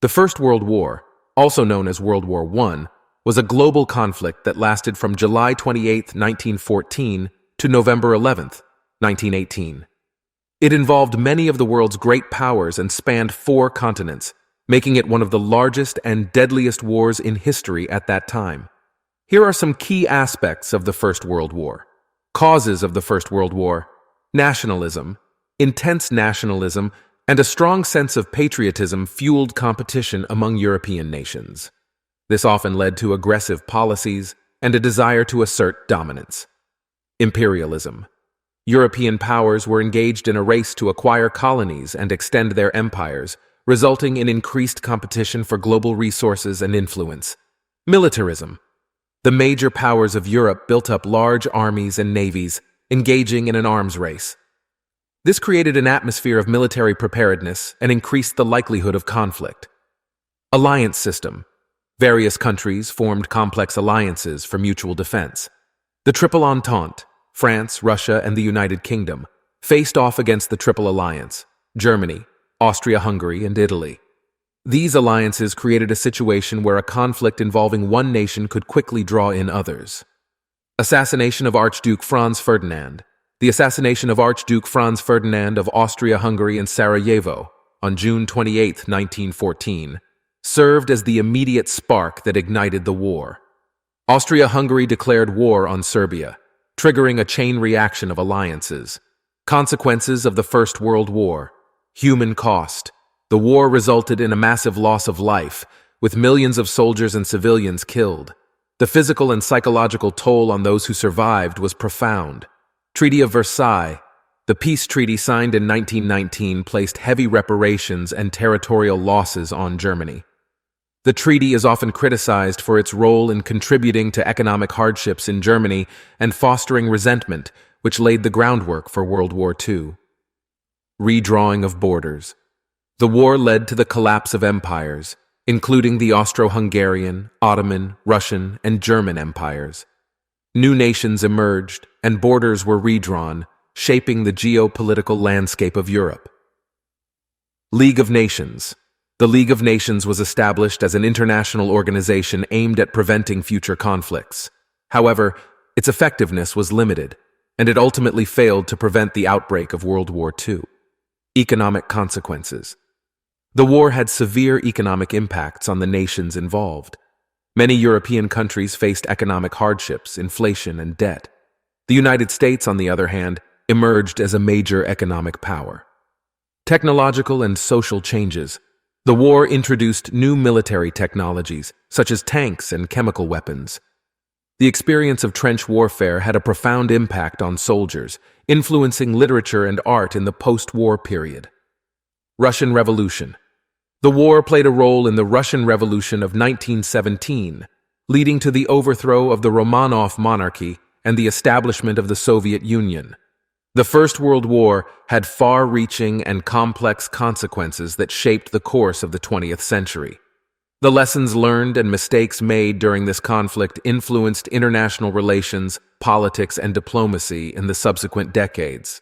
The First World War, also known as World War I, was a global conflict that lasted from July 28, 1914 to November 11, 1918. It involved many of the world's great powers and spanned 4 continents, making it one of the largest and deadliest wars in history at that time. Here are some key aspects of the First World War. Causes of the First World War: nationalism, intense nationalism, and a strong sense of patriotism fueled competition among European nations. This often led to aggressive policies and a desire to assert dominance. Imperialism. European powers were engaged in a race to acquire colonies and extend their empires, resulting in increased competition for global resources and influence. Militarism. The major powers of Europe built up large armies and navies, engaging in an arms race. This created an atmosphere of military preparedness and increased the likelihood of conflict. Alliance system. Various countries formed complex alliances for mutual defense. The Triple Entente, France, Russia, and the United Kingdom, faced off against the Triple Alliance, Germany, Austria-Hungary, and Italy. These alliances created a situation where a conflict involving one nation could quickly draw in others. Assassination of Archduke Franz Ferdinand. The assassination of Archduke Franz Ferdinand of Austria-Hungary in Sarajevo on June 28, 1914, served as the immediate spark that ignited the war. Austria-Hungary declared war on Serbia, triggering a chain reaction of alliances. Consequences of the First World War. Human cost. The war resulted in a massive loss of life, with millions of soldiers and civilians killed. The physical and psychological toll on those who survived was profound. Treaty of Versailles. The peace treaty signed in 1919 placed heavy reparations and territorial losses on Germany. The treaty is often criticized for its role in contributing to economic hardships in Germany and fostering resentment, which laid the groundwork for World War II. Redrawing of borders. The war led to the collapse of empires, including the Austro-Hungarian, Ottoman, Russian, and German empires. New nations emerged, and borders were redrawn, shaping the geopolitical landscape of Europe. League of Nations. The League of Nations was established as an international organization aimed at preventing future conflicts. However, its effectiveness was limited, and it ultimately failed to prevent the outbreak of World War II. Economic consequences. The war had severe economic impacts on the nations involved. Many European countries faced economic hardships, inflation, and debt. The United States, on the other hand, emerged as a major economic power. Technological and social changes. The war introduced new military technologies, such as tanks and chemical weapons. The experience of trench warfare had a profound impact on soldiers, influencing literature and art in the post-war period. Russian Revolution. The war played a role in the Russian Revolution of 1917, leading to the overthrow of the Romanov monarchy and the establishment of the Soviet Union. The First World War had far-reaching and complex consequences that shaped the course of the 20th century. The lessons learned and mistakes made during this conflict influenced international relations, politics, and diplomacy in the subsequent decades.